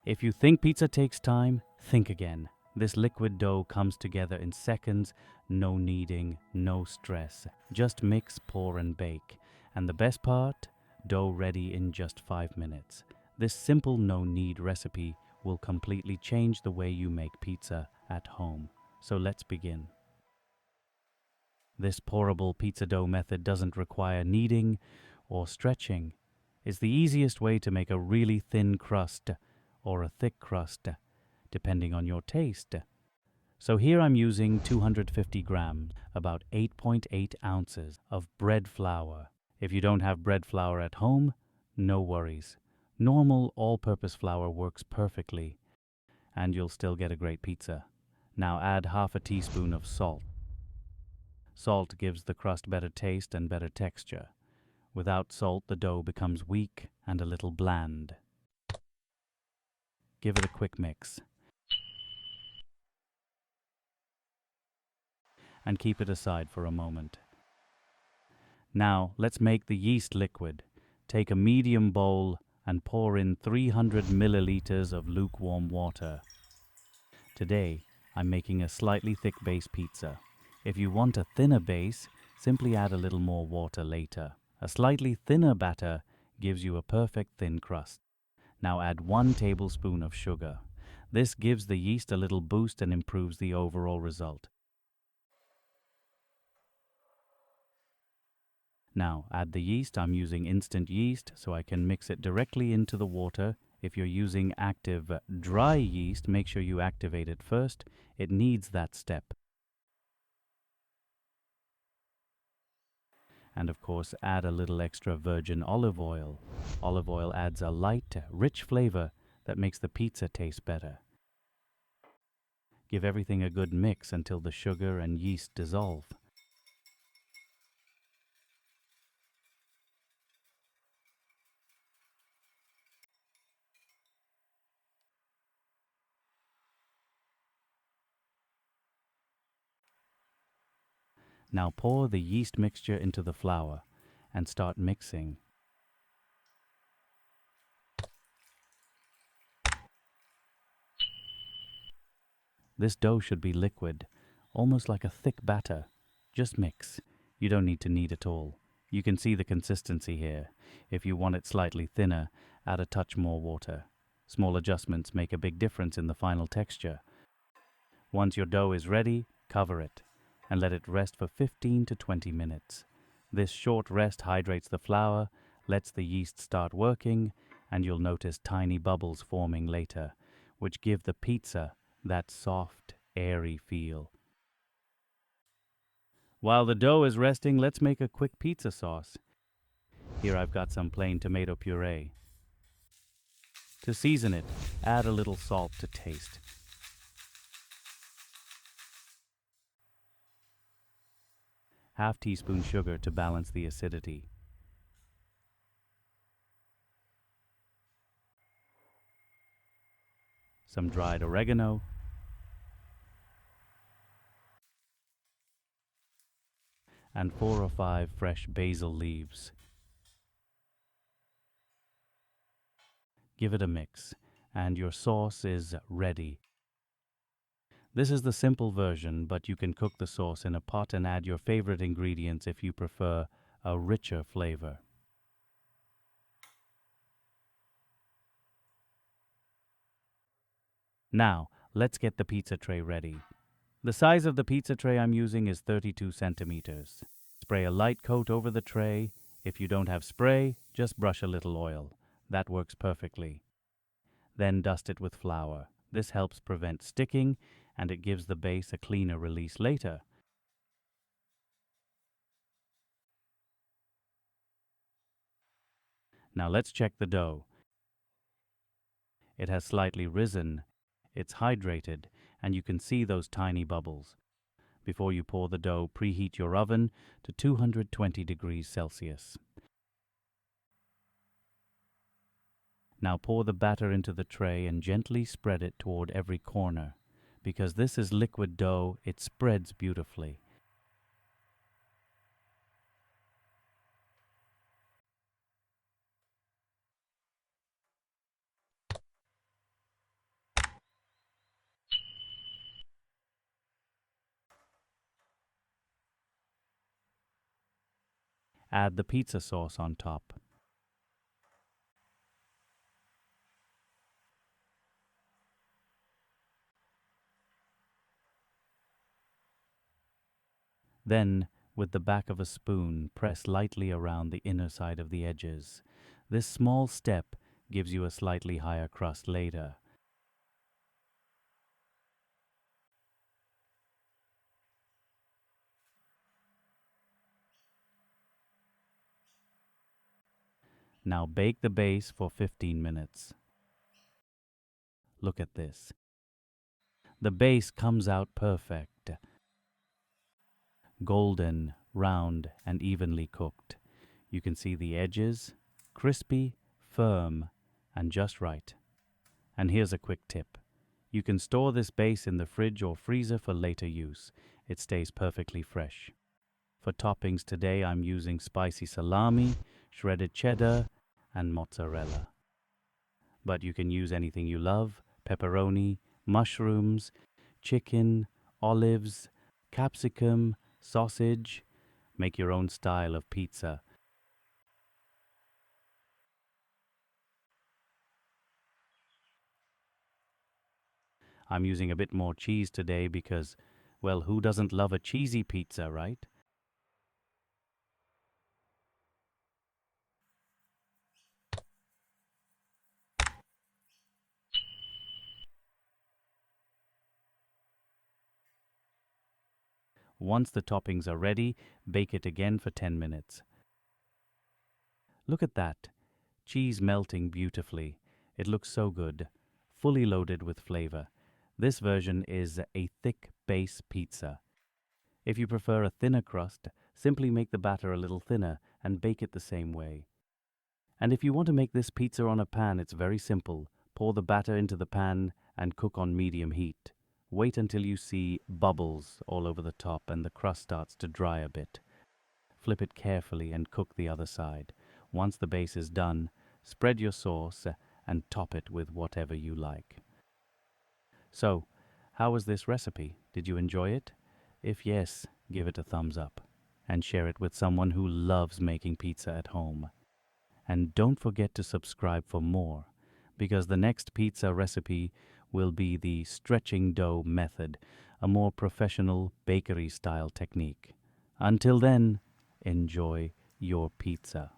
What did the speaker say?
If you think pizza takes time, think again. This liquid dough comes together in seconds, no kneading, no stress. Just mix, pour and bake. And the best part? Dough ready in just 5 minutes. This simple no-knead recipe will completely change the way you make pizza at home. So let's begin. This pourable pizza dough method doesn't require kneading or stretching. It's the easiest way to make a really thin crust or a thick crust, depending on your taste. So here I'm using 250 grams, about 8.8 ounces of bread flour. If you don't have bread flour at home, no worries. Normal all-purpose flour works perfectly, and you'll still get a great pizza. Now add half a teaspoon of salt. Salt gives the crust better taste and better texture. Without salt, the dough becomes weak and a little bland. Give it a quick mix. And keep it aside for a moment. Now, let's make the yeast liquid. Take a medium bowl and pour in 300 milliliters of lukewarm water. Today, I'm making a slightly thick base pizza. If you want a thinner base, simply add a little more water later. A slightly thinner batter gives you a perfect thin crust. Now add 1 tablespoon of sugar. This gives the yeast a little boost and improves the overall result. Now add the yeast. I'm using instant yeast, so I can mix it directly into the water. If you're using active dry yeast, make sure you activate it first. It needs that step. And of course, add a little extra virgin olive oil. Olive oil adds a light, rich flavor that makes the pizza taste better. Give everything a good mix until the sugar and yeast dissolve. Now pour the yeast mixture into the flour and start mixing. This dough should be liquid, almost like a thick batter. Just mix. You don't need to knead at all. You can see the consistency here. If you want it slightly thinner, add a touch more water. Small adjustments make a big difference in the final texture. Once your dough is ready, cover it and let it rest for 15 to 20 minutes. This short rest hydrates the flour, lets the yeast start working, and you'll notice tiny bubbles forming later, which give the pizza that soft, airy feel. While the dough is resting, let's make a quick pizza sauce. Here I've got some plain tomato puree. To season it, add a little salt to taste. Half teaspoon sugar to balance the acidity. Some dried oregano. And 4 or 5 fresh basil leaves. Give it a mix, and your sauce is ready. This is the simple version, but you can cook the sauce in a pot and add your favorite ingredients if you prefer a richer flavor. Now, let's get the pizza tray ready. The size of the pizza tray I'm using is 32 centimeters. Spray a light coat over the tray. If you don't have spray, just brush a little oil. That works perfectly. Then dust it with flour. This helps prevent sticking, and it gives the base a cleaner release later. Now let's check the dough. It has slightly risen, it's hydrated, and you can see those tiny bubbles. Before you pour the dough, preheat your oven to 220 degrees Celsius. Now pour the batter into the tray and gently spread it toward every corner. Because this is liquid dough, it spreads beautifully. Add the pizza sauce on top. Then, with the back of a spoon, press lightly around the inner side of the edges. This small step gives you a slightly higher crust later. Now bake the base for 15 minutes. Look at this. The base comes out perfect. Golden, round, and evenly cooked. You can see the edges, crispy, firm, and just right. And here's a quick tip. You can store this base in the fridge or freezer for later use. It stays perfectly fresh. For toppings today, I'm using spicy salami, shredded cheddar, and mozzarella. But you can use anything you love: pepperoni, mushrooms, chicken, olives, capsicum, sausage. Make your own style of pizza. I'm using a bit more cheese today because, well, who doesn't love a cheesy pizza, right? Once the toppings are ready, bake it again for 10 minutes. Look at that. Cheese melting beautifully. It looks so good. Fully loaded with flavor. This version is a thick base pizza. If you prefer a thinner crust, simply make the batter a little thinner and bake it the same way. And if you want to make this pizza on a pan, it's very simple. Pour the batter into the pan and cook on medium heat. Wait until you see bubbles all over the top and the crust starts to dry a bit. Flip it carefully and cook the other side. Once the base is done, spread your sauce and top it with whatever you like. So, how was this recipe? Did you enjoy it? If yes, give it a thumbs up and share it with someone who loves making pizza at home. And don't forget to subscribe for more, because the next pizza recipe will be the stretching dough method, a more professional bakery-style technique. Until then, enjoy your pizza.